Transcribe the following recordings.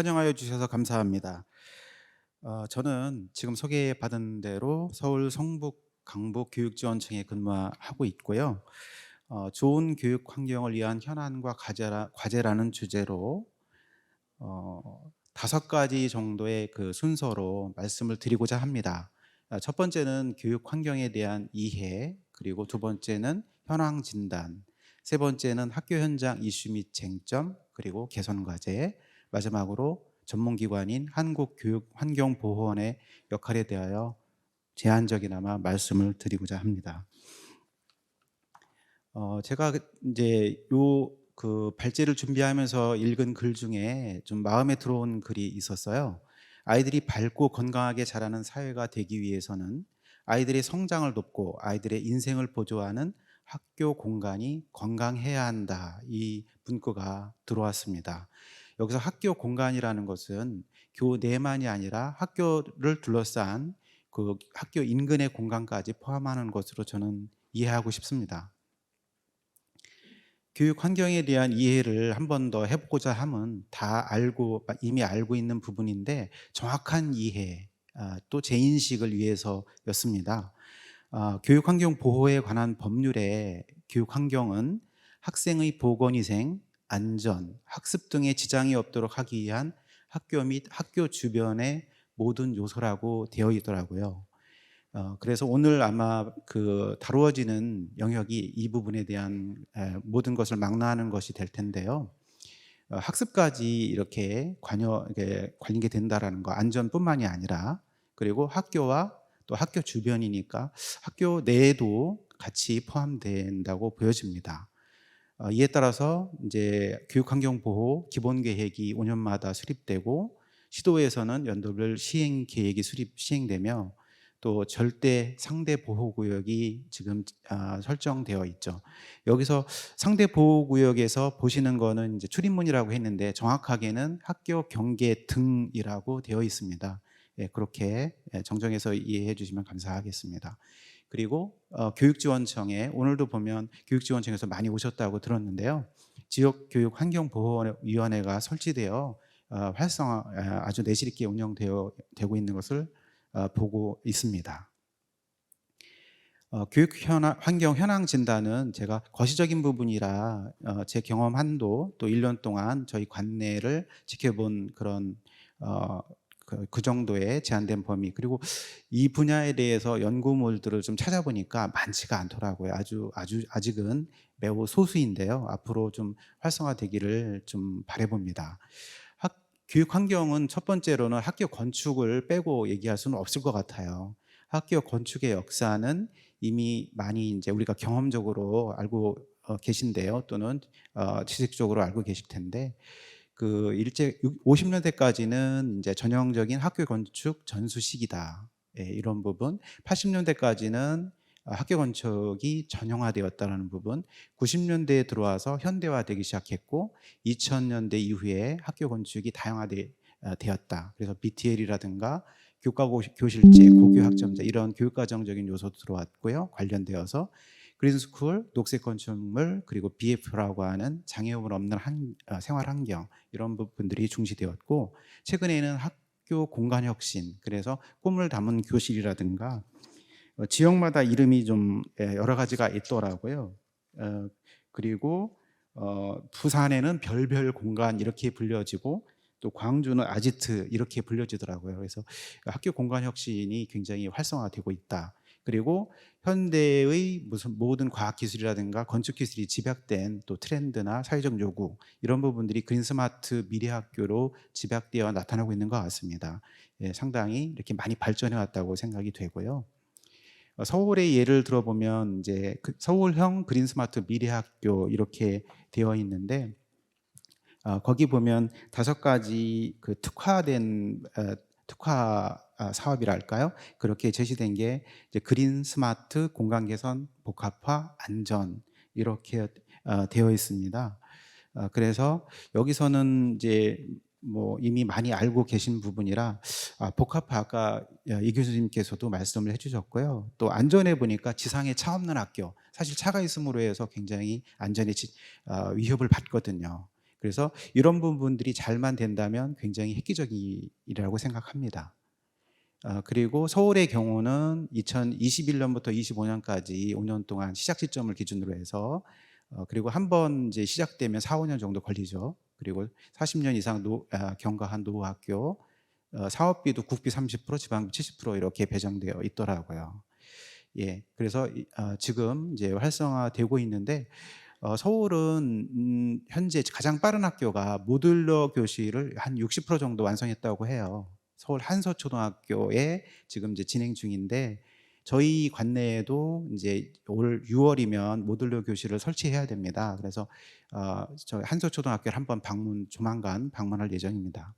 환영하여 주셔서 감사합니다. 저는 지금 소개받은 대로 서울 성북 강북 교육지원청에 근무하고 있고요. 좋은 교육 환경을 위한 현안과 과제라는 주제로 5가지 정도의 그 순서로 말씀을 드리고자 합니다. 첫 번째는 교육 환경에 대한 이해, 그리고 두 번째는 현황 진단, 세 번째는 학교 현장 이슈 및 쟁점, 그리고 개선 과제, 마지막으로 전문기관인 한국교육환경보호원의 역할에 대하여 제한적이나마 말씀을 드리고자 합니다. 제가 이제 발제를 준비하면서 읽은 글 중에 좀 마음에 들어온 글이 있었어요. 아이들이 밝고 건강하게 자라는 사회가 되기 위해서는 아이들의 성장을 돕고 아이들의 인생을 보조하는 학교 공간이 건강해야 한다. 이 문구가 들어왔습니다. 여기서 학교 공간이라는 것은 교내만이 아니라 학교를 둘러싼 그 학교 인근의 공간까지 포함하는 것으로 저는 이해하고 싶습니다. 교육 환경에 대한 이해를 한 번 더 해보고자 함은 이미 알고 있는 부분인데 정확한 이해, 또 재인식을 위해서였습니다. 교육 환경 보호에 관한 법률에 교육 환경은 학생의 보건위생, 안전, 학습 등의 지장이 없도록 하기 위한 학교 및 학교 주변의 모든 요소라고 되어 있더라고요. 그래서 오늘 아마 다루어지는 영역이 이 부분에 대한 모든 것을 망라하는 것이 될 텐데요. 학습까지 이렇게 관련이 된다라는 거, 안전뿐만이 아니라, 그리고 학교와 또 학교 주변이니까 학교 내에도 같이 포함된다고 보여집니다. 이에 따라서 이제 교육환경보호 기본계획이 5년마다 수립되고, 시도에서는 연도별 시행 계획이 시행되며, 또 절대 상대 보호구역이 지금 설정되어 있죠. 여기서 상대 보호구역에서 보시는 거는 이제 출입문이라고 했는데 정확하게는 학교 경계 등이라고 되어 있습니다. 예, 그렇게 정정해서 이해해 주시면 감사하겠습니다. 그리고 교육지원청에 오늘도 보면 교육지원청에서 많이 오셨다고 들었는데요. 지역교육환경보호위원회가 설치되어 아주 내실 있게 운영되고 있는 것을 보고 있습니다. 환경 현황 진단은 제가 거시적인 부분이라 제 경험 한도 또 1년 동안 저희 관내를 지켜본 그런 그 정도의 제한된 범위, 그리고 이 분야에 대해서 연구물들을 좀 찾아보니까 많지가 않더라고요. 아직은 매우 소수인데요. 앞으로 좀 활성화되기를 좀 바라봅니다. 교육 환경은 첫 번째로는 학교 건축을 빼고 얘기할 수는 없을 것 같아요. 학교 건축의 역사는 이미 많이 이제 우리가 경험적으로 알고 계신데요. 또는 지식적으로 알고 계실 텐데, 50년대까지는 이제 전형적인 학교 건축 전수식이다. 예, 이런 부분. 80년대까지는 학교 건축이 전형화되었다는 부분, 90년대에 들어와서 현대화되기 시작했고 2000년대 이후에 학교 건축이 다양화되었다. 그래서 BTL이라든가 교실제, 고교학점제 이런 교육과정적인 요소도 들어왔고요. 관련되어서 그린스쿨, 녹색 건축물, 그리고 BF라고 하는 장애물 없는 생활 환경, 이런 부분들이 중시되었고, 최근에는 학교 공간 혁신, 그래서 꿈을 담은 교실이라든가 지역마다 이름이 좀 여러 가지가 있더라고요. 그리고 부산에는 별별 공간 이렇게 불려지고, 또 광주는 아지트 이렇게 불려지더라고요. 그래서 학교 공간 혁신이 굉장히 활성화되고 있다. 그리고 현대의 무슨 모든 과학 기술이라든가 건축 기술이 집약된 또 트렌드나 사회적 요구, 이런 부분들이 그린 스마트 미래 학교로 집약되어 나타나고 있는 것 같습니다. 예, 상당히 이렇게 많이 발전해 왔다고 생각이 되고요. 서울의 예를 들어보면 이제 서울형 그린 스마트 미래 학교 이렇게 되어 있는데, 거기 보면 5가지 특화 사업이랄까요? 그렇게 제시된 게 이제 그린 스마트 공간 개선 복합화 안전 이렇게 되어 있습니다. 그래서 여기서는 이제 뭐 이미 많이 알고 계신 부분이라 복합화, 아까 이 교수님께서도 말씀을 해주셨고요. 또 안전해 보니까 지상에 차 없는 학교, 사실 차가 있음으로 해서 굉장히 안전에 위협을 받거든요. 그래서 이런 부분들이 잘만 된다면 굉장히 획기적이라고 생각합니다. 그리고 서울의 경우는 2021년부터 25년까지 5년 동안 시작 시점을 기준으로 해서 그리고 한번 이제 시작되면 4-5년 정도 걸리죠. 그리고 40년 이상 경과한 노후 학교, 사업비도 국비 30%, 지방비 70% 이렇게 배정되어 있더라고요. 예. 그래서 지금 이제 활성화되고 있는데, 서울은 현재 가장 빠른 학교가 모듈러 교실을 한 60% 정도 완성했다고 해요. 서울 한서초등학교에 지금 이제 진행 중인데, 저희 관내에도 이제 올 6월이면 모듈러 교실을 설치해야 됩니다. 그래서 저희 한서초등학교를 한번 조만간 방문할 예정입니다.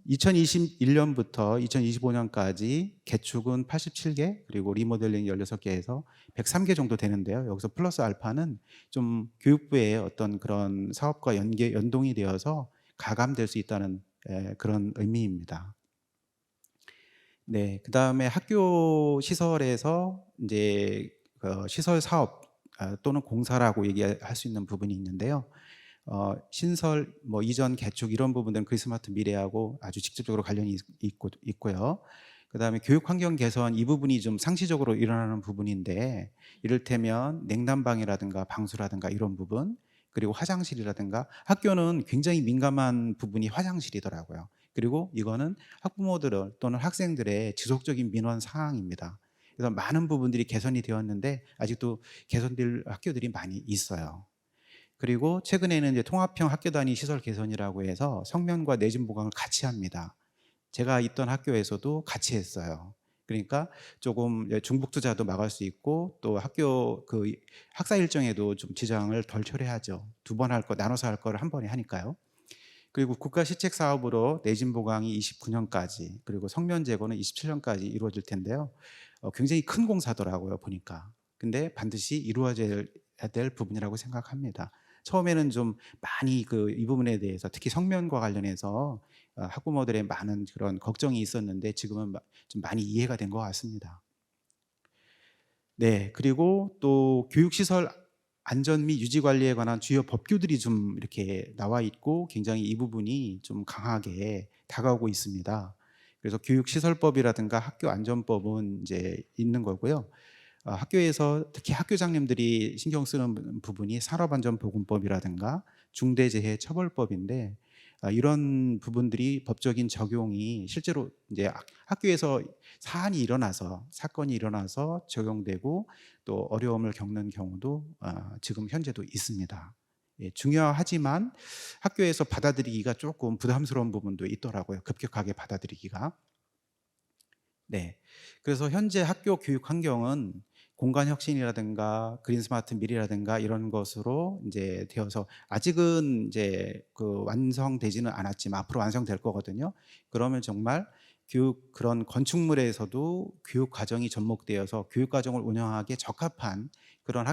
2021년부터 2025년까지 개축은 87개, 그리고 리모델링 16개에서 103개 정도 되는데요. 여기서 플러스 알파는 좀 교육부의 어떤 그런 사업과 연동이 되어서 가감될 수 있다는 그런 의미입니다. 네. 그다음에 학교 시설에서 이제 시설 사업 또는 공사라고 얘기할 수 있는 부분이 있는데요. 신설 뭐 이전 개축 이런 부분들은 크리스마트 미래하고 아주 직접적으로 관련이 있고요. 그다음에 교육 환경 개선 이 부분이 좀 상시적으로 일어나는 부분인데, 이를테면 냉난방이라든가 방수라든가 이런 부분, 그리고 화장실이라든가, 학교는 굉장히 민감한 부분이 화장실이더라고요. 그리고 이거는 학부모들 또는 학생들의 지속적인 민원 사항입니다. 그래서 많은 부분들이 개선이 되었는데 아직도 개선될 학교들이 많이 있어요. 그리고 최근에는 이제 통합형 학교 단위 시설 개선이라고 해서 성면과 내진 보강을 같이 합니다. 제가 있던 학교에서도 같이 했어요. 그러니까 조금 중복 투자도 막을 수 있고, 또 학교 학사 일정에도 좀 지장을 덜 초래하죠. 두 번 할 거 나눠서 할 거를 한 번에 하니까요. 그리고 국가 시책 사업으로 내진 보강이 29년까지, 그리고 성면 제거는 27년까지 이루어질 텐데요. 굉장히 큰 공사더라고요, 보니까. 근데 반드시 이루어져야 될 부분이라고 생각합니다. 처음에는 좀 많이 이 부분에 대해서, 특히 성면과 관련해서 학부모들의 많은 그런 걱정이 있었는데, 지금은 좀 많이 이해가 된 것 같습니다. 네. 그리고 또 교육시설 안전 및 유지 관리에 관한 주요 법규들이 좀 이렇게 나와 있고, 굉장히 이 부분이 좀 강하게 다가오고 있습니다. 그래서 교육시설법이라든가 학교안전법은 이제 있는 거고요. 학교에서 특히 학교장님들이 신경 쓰는 부분이 산업안전보건법이라든가 중대재해처벌법인데, 이런 부분들이 법적인 적용이 실제로 이제 학교에서 사건이 일어나서 적용되고 또 어려움을 겪는 경우도 지금 현재도 있습니다. 예, 중요하지만 학교에서 받아들이기가 조금 부담스러운 부분도 있더라고요. 급격하게 받아들이기가. 네. 그래서 현재 학교 교육 환경은 공간 혁신이라든가 그린 스마트 미래라든가 이런 것으로 이제 되어서, 아직은 이제 완성되지는 않았지만 앞으로 완성될 거거든요. 그러면 정말 그런 건축물에서도 교육 과정이 접목되어서 교육 과정을 운영하기에 적합한 그런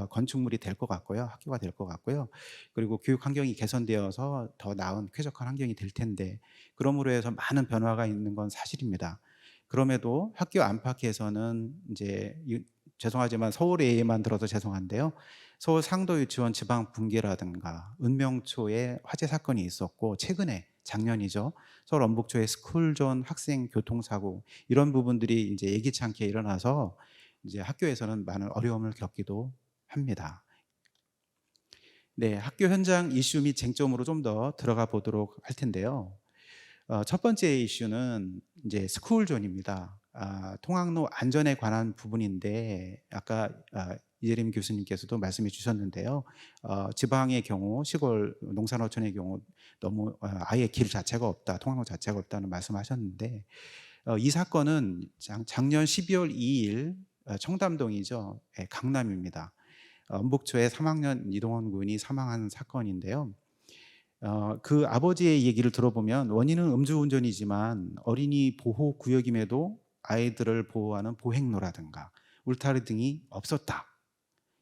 건축물이 될 것 같고요. 학교가 될 것 같고요. 그리고 교육 환경이 개선되어서 더 나은 쾌적한 환경이 될 텐데, 그러므로 해서 많은 변화가 있는 건 사실입니다. 그럼에도 학교 안팎에서는 이제 죄송하지만 서울의 예만 들어서 죄송한데요. 서울 상도 유치원 지방 붕괴라든가 은명초에 화재 사건이 있었고, 최근에 작년이죠. 서울 엄북초의 스쿨존 학생 교통사고, 이런 부분들이 이제 예기치 않게 일어나서 이제 학교에서는 많은 어려움을 겪기도 합니다. 네, 학교 현장 이슈 및 쟁점으로 좀 더 들어가 보도록 할 텐데요. 첫 번째 이슈는 이제 스쿨존입니다. 통학로 안전에 관한 부분인데, 아까 이재림 교수님께서도 말씀해 주셨는데요. 지방의 경우, 시골 농산어촌의 경우 너무 아예 길 자체가 없다, 통학로 자체가 없다는 말씀하셨는데, 이 사건은 작년 12월 2일 청담동이죠. 예, 강남입니다. 엄북초의 3학년 이동원 군이 사망한 사건인데요. 그 아버지의 얘기를 들어보면 원인은 음주운전이지만 어린이 보호 구역임에도 아이들을 보호하는 보행로라든가 울타리 등이 없었다.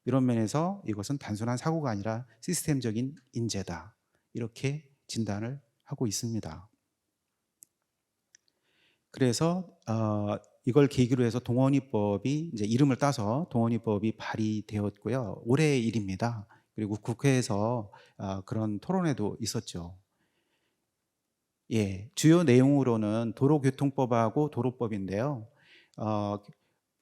이런 면에서 이것은 단순한 사고가 아니라 시스템적인 인재다. 이렇게 진단을 하고 있습니다. 그래서 이걸 계기로 해서 동원이법이 이제 이름을 따서 동원이법이 발의되었고요. 올해의 일입니다. 그리고 국회에서 그런 토론회도 있었죠. 예. 주요 내용으로는 도로교통법하고 도로법인데요. 어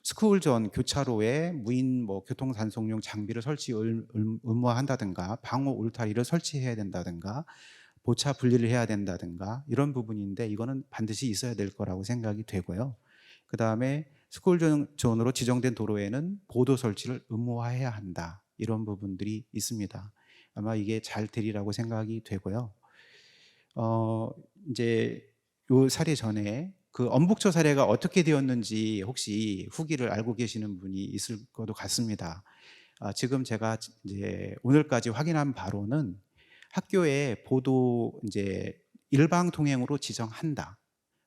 스쿨 존 교차로에 무인 교통 단속용 장비를 설치 의무화한다든가 방호 울타리를 설치해야 된다든가 보차 분리를 해야 된다든가 이런 부분인데, 이거는 반드시 있어야 될 거라고 생각이 되고요. 그다음에 스쿨 존으로 지정된 도로에는 보도 설치를 의무화해야 한다. 이런 부분들이 있습니다. 아마 이게 잘 되리라고 생각이 되고요. 어 인제 요 사례 전에 그 엄북초 사례가 어떻게 되었는지 혹시 후기를 알고 계시는 분이 있을 것도 같습니다. 지금 제가 이제 오늘까지 확인한 바로는 학교에 보도 인제 일방 통행으로 지정한다,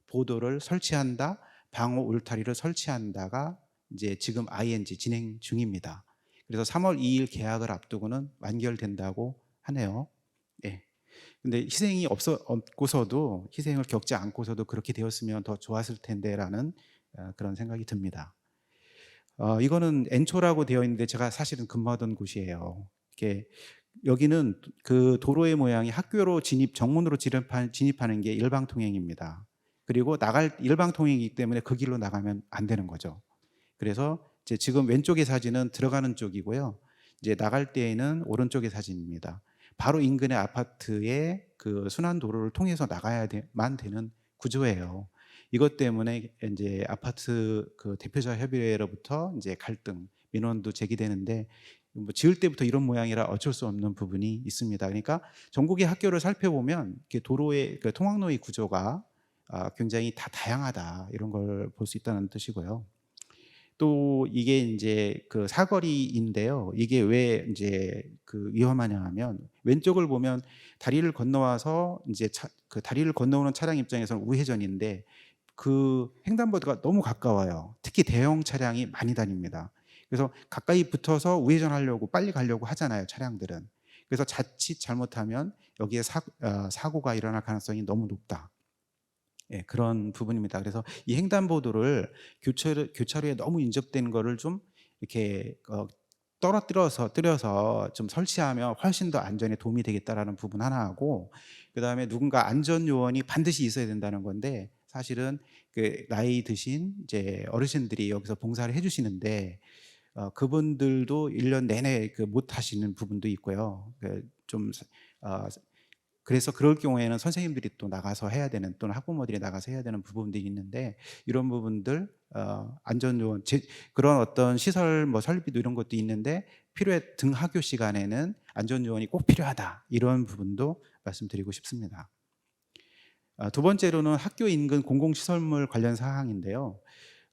보도를 설치한다, 방호 울타리를 설치한다가 이제 지금 ING 진행 중입니다. 그래서 3월 2일 개학을 앞두고는 완결된다고 하네요. 예. 근데 희생이 없고서도, 희생을 겪지 않고서도 그렇게 되었으면 더 좋았을 텐데라는 그런 생각이 듭니다. 이거는 엔초라고 되어 있는데 제가 사실은 근무하던 곳이에요. 이렇게 여기는 그 도로의 모양이 학교로 정문으로 진입하는 게 일방 통행입니다. 그리고 나갈 일방 통행이기 때문에 그 길로 나가면 안 되는 거죠. 그래서 이제 지금 왼쪽의 사진은 들어가는 쪽이고요. 이제 나갈 때에는 오른쪽의 사진입니다. 바로 인근의 아파트의 그 순환 도로를 통해서 나가야만 되는 구조예요. 이것 때문에 인제 아파트 그 대표자 협의회로부터 인제 갈등, 민원도 제기되는데, 지을 때부터 이런 모양이라 어쩔 수 없는 부분이 있습니다. 그러니까 전국의 학교를 살펴보면 이렇게 도로의 그 통학로의 구조가 굉장히 다 다양하다, 이런 걸 볼 수 있다는 뜻이고요. 또 이게 인제 그 사거리인데요. 이게 왜 인제 그 위험하냐 하면, 왼쪽을 보면 다리를 건너와서 인제 그 다리를 건너오는 차량 입장에서는 우회전인데, 그 횡단보도가 너무 가까워요. 특히 대형 차량이 많이 다닙니다. 그래서 가까이 붙어서 우회전하려고 빨리 가려고 하잖아요, 차량들은. 그래서 자칫 잘못하면 여기에 사고가 일어날 가능성이 너무 높다. 예, 그런 부분입니다. 그래서 이 횡단보도를 교차로에 너무 인접된 거를 좀 이렇게 떨어뜨려서 좀 설치하면 훨씬 더 안전에 도움이 되겠다라는 부분 하나하고, 그다음에 누군가 안전 요원이 반드시 있어야 된다는 건데, 사실은 그 나이 드신 이제 어르신들이 여기서 봉사를 해 주시는데, 그분들도 1년 내내 그 못 하시는 부분도 있고요. 좀 그래서 그럴 경우에는 선생님들이 또 나가서 해야 되는, 또는 학부모들이 나가서 해야 되는 부분들이 있는데, 이런 부분들 안전 요원 그런 어떤 시설 설비도 이런 것도 있는데, 필요해 등하교 시간에는 안전 요원이 꼭 필요하다, 이런 부분도 말씀드리고 싶습니다. 두 번째로는 학교 인근 공공시설물 관련 사항인데요.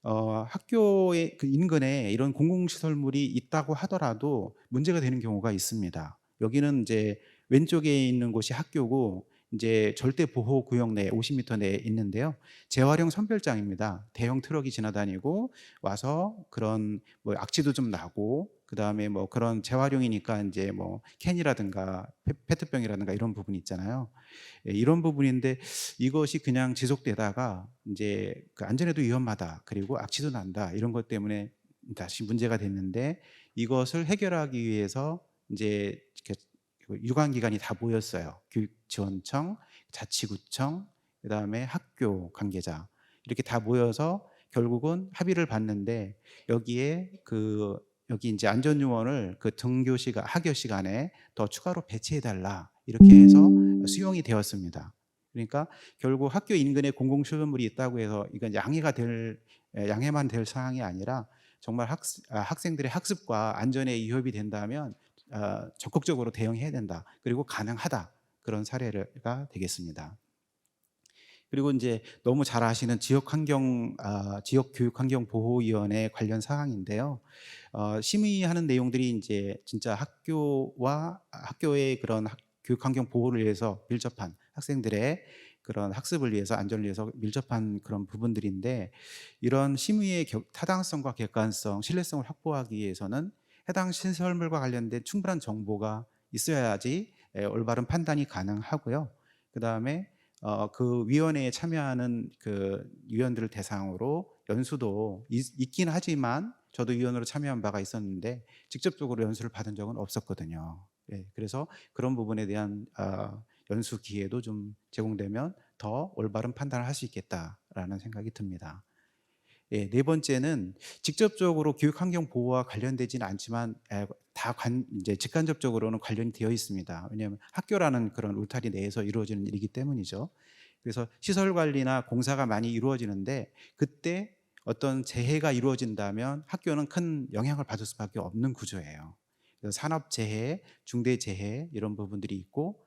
학교의 그 인근에 이런 공공시설물이 있다고 하더라도 문제가 되는 경우가 있습니다. 여기는 이제 왼쪽에 있는 곳이 학교고, 이제 절대 보호 구역 내 50m 내에 있는데요. 재활용 선별장입니다. 대형 트럭이 지나다니고 와서 그런 악취도 좀 나고, 그다음에 그런 재활용이니까 이제 캔이라든가 페트병이라든가 이런 부분이 있잖아요. 예, 이런 부분인데, 이것이 그냥 지속되다가 인제 그 안전에도 위험하다, 그리고 악취도 난다, 이런 것 때문에 다시 문제가 됐는데, 이것을 해결하기 위해서 인제 이렇게 그 유관 기관이 다 모였어요. 교육지원청, 자치구청, 그다음에 학교 관계자, 이렇게 다 모여서 결국은 합의를 봤는데, 여기에 여기 인제 안전요원을 그 하교 시간에 더 추가로 배치해 달라, 이렇게 해서 수용이 되었습니다. 그러니까 결국 학교 인근에 공공시설물이 있다고 해서 이건 양해만 될 사항이 아니라, 정말 학생들의 학습과 안전에 위협이 된다면 적극적으로 대응해야 된다, 그리고 가능하다, 그런 사례가 되겠습니다. 그리고 인제 너무 잘 아시는 지역교육환경보호위원회 관련 사항인데요. 심의하는 내용들이 인제 진짜 학교의 그런 교육환경 보호를 위해서 밀접한, 학생들의 그런 학습을 위해서, 안전을 위해서 밀접한 그런 부분들인데, 이런 심의의 타당성과 객관성, 신뢰성을 확보하기 위해서는 해당 시설물과 관련된 충분한 정보가 있어야지 올바른 판단이 가능하고요. 그다음에 그 위원회에 참여하는 그 위원들을 대상으로 연수도 있긴 하지만, 저도 위원으로 참여한 바가 있었는데 직접적으로 연수를 받은 적은 없었거든요. 예, 그래서 그런 부분에 대한 연수 기회도 좀 제공되면 더 올바른 판단을 할 수 있겠다라는 생각이 듭니다. 예, 네 번째는 직접적으로 교육 환경 보호와 관련되지는 않지만 이제 직간접적으로는 관련이 되어 있습니다. 왜냐하면 학교라는 그런 울타리 내에서 이루어지는 일이기 때문이죠. 그래서 시설 관리나 공사가 많이 이루어지는데 그때 어떤 재해가 이루어진다면 학교는 큰 영향을 받을 수밖에 없는 구조예요. 그래서 산업 재해, 중대 재해 이런 부분들이 있고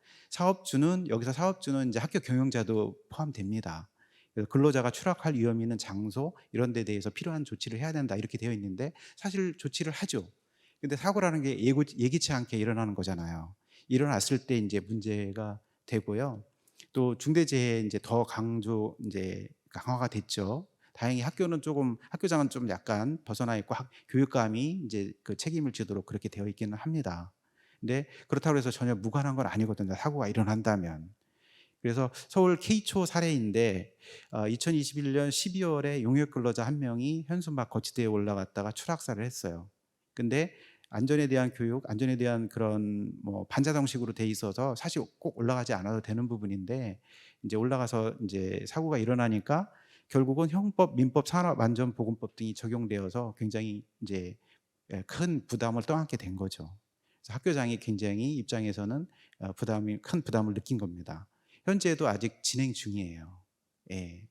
여기서 사업주는 이제 학교 경영자도 포함됩니다. 그래서 근로자가 추락할 위험이 있는 장소 이런 데 대해서 필요한 조치를 해야 된다 이렇게 되어 있는데 사실 조치를 하죠. 근데 사고라는 게 예기치 않게 일어나는 거잖아요. 일어났을 때 이제 문제가 되고요. 또 중대재해 이제 더 강화가 됐죠. 다행히 학교장은 좀 약간 벗어나 있고 교육감이 이제 그 책임을 지도록 그렇게 되어 있기는 합니다. 근데 그렇다고 해서 전혀 무관한 건 아니거든요. 사고가 일어난다면. 그래서 서울 K초 사례인데 2021년 12월에 용역 근로자 한 명이 현수막 거치대에 올라갔다가 추락사를 했어요. 근데 안전에 대한 교육, 안전에 대한 그런 뭐 반자동식으로 돼 있어서 사실 꼭 올라가지 않아도 되는 부분인데 이제 올라가서 이제 사고가 일어나니까 결국은 형법, 민법, 산업안전보건법 등이 적용되어서 굉장히 이제 큰 부담을 떠안게 된 거죠. 그래서 학교장이 굉장히 입장에서는 큰 부담을 느낀 겁니다. 현재도 아직 진행 중이에요. 예.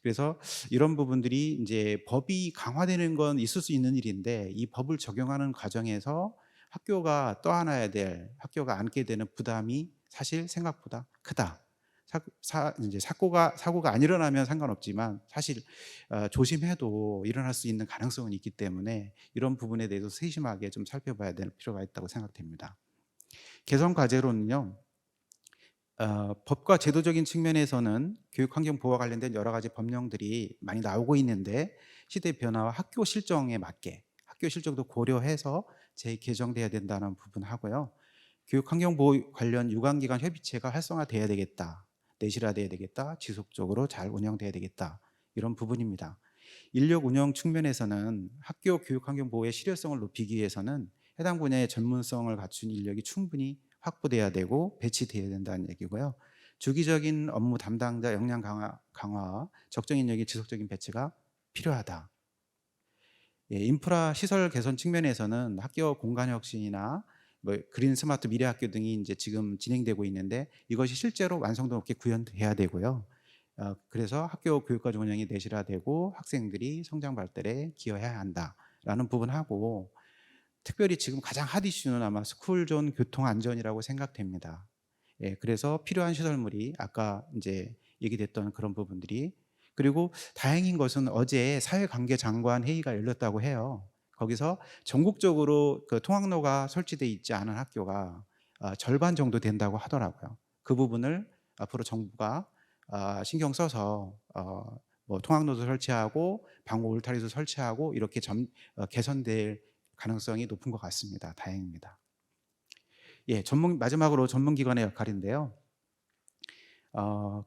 그래서 이런 부분들이 이제 법이 강화되는 건 있을 수 있는 일인데 이 법을 적용하는 과정에서 학교가 안게 되는 부담이 사실 생각보다 크다. 이제 사고가 안 일어나면 상관없지만 사실 조심해도 일어날 수 있는 가능성은 있기 때문에 이런 부분에 대해서 세심하게 좀 살펴봐야 될 필요가 있다고 생각됩니다. 개선 과제로는요. 법과 제도적인 측면에서는 교육 환경 보호와 관련된 여러 가지 법령들이 많이 나오고 있는데 시대 변화와 학교 실정에 맞게 학교 실정도 고려해서 재개정돼야 된다는 부분하고요. 교육 환경 보호 관련 유관기관 협의체가 활성화돼야 되겠다. 내실화돼야 되겠다. 지속적으로 잘 운영돼야 되겠다. 이런 부분입니다. 인력 운영 측면에서는 학교 교육 환경 보호의 실효성을 높이기 위해서는 해당 분야의 전문성을 갖춘 인력이 충분히 확보돼야 되고 배치돼야 된다는 얘기고요. 주기적인 업무 담당자 역량 강화, 적정 인력의 지속적인 배치가 필요하다. 예, 인프라 시설 개선 측면에서는 학교 공간 혁신이나 뭐 그린 스마트 미래 학교 등이 이제 지금 진행되고 있는데 이것이 실제로 완성도 높게 구현돼야 되고요. 그래서 학교 교육과정 운영이 내실화되고 학생들이 성장 발달에 기여해야 한다라는 부분하고 특별히 지금 가장 핫 이슈는 아마 스쿨존 교통 안전이라고 생각됩니다. 예, 그래서 필요한 시설물이 아까 이제 얘기됐던 그런 부분들이 그리고 다행인 것은 어제 사회관계 장관 회의가 열렸다고 해요. 거기서 전국적으로 그 통학로가 설치돼 있지 않은 학교가 절반 정도 된다고 하더라고요. 그 부분을 앞으로 정부가 신경 써서 뭐 통학로도 설치하고 방호 울타리도 설치하고 이렇게 개선될 가능성이 높은 것 같습니다. 다행입니다. 예, 마지막으로 전문기관의 역할인데요.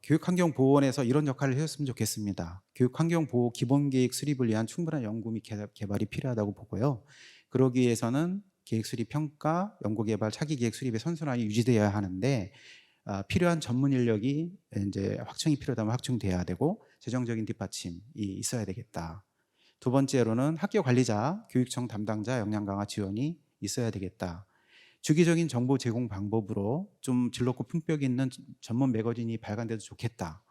교육환경보호원에서 이런 역할을 해줬으면 좋겠습니다. 교육환경보호 기본계획 수립을 위한 충분한 연구 및 개발이 필요하다고 보고요. 그러기 위해서는 계획 수립 평가, 연구개발, 차기계획 수립의 선순환이 유지되어야 하는데 필요한 전문 인력이 이제 확충이 필요하다면 확충돼야 되고 재정적인 뒷받침이 있어야 되겠다. 두 번째로는 학교 관리자, 교육청 담당자 역량 강화 지원이 있어야 되겠다. 주기적인 정보 제공 방법으로 좀 질높고 품격 있는 전문 매거진이 발간돼도 좋겠다.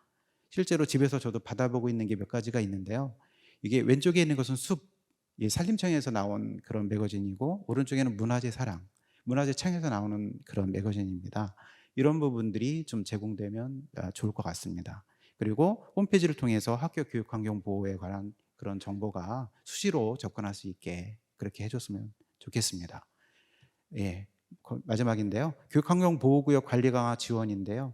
실제로 집에서 저도 받아보고 있는 게 몇 가지가 있는데요. 이게 왼쪽에 있는 것은 산림청에서 나온 그런 매거진이고 오른쪽에는 문화재 사랑, 문화재 청에서 나오는 그런 매거진입니다. 이런 부분들이 좀 제공되면 좋을 것 같습니다. 그리고 홈페이지를 통해서 학교 교육 환경 보호에 관한 그런 정보가 수시로 접근할 수 있게 그렇게 해줬으면 좋겠습니다. 예, 마지막인데요. 교육환경보호구역 관리 강화 지원인데요.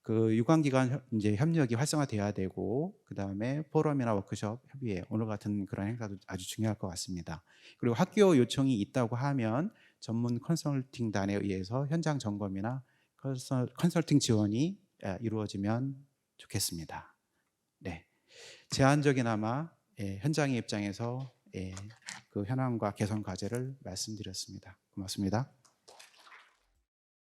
그 유관기관 이제 협력이 활성화돼야 되고 그 다음에 포럼이나 워크숍 협의회 오늘 같은 그런 행사도 아주 중요할 것 같습니다. 그리고 학교 요청이 있다고 하면 전문 컨설팅단에 의해서 현장 점검이나 컨설팅 지원이 이루어지면 좋겠습니다. 네, 제한적이나마 현장의 입장에서 그 현황과 개선 과제를 말씀드렸습니다. 고맙습니다.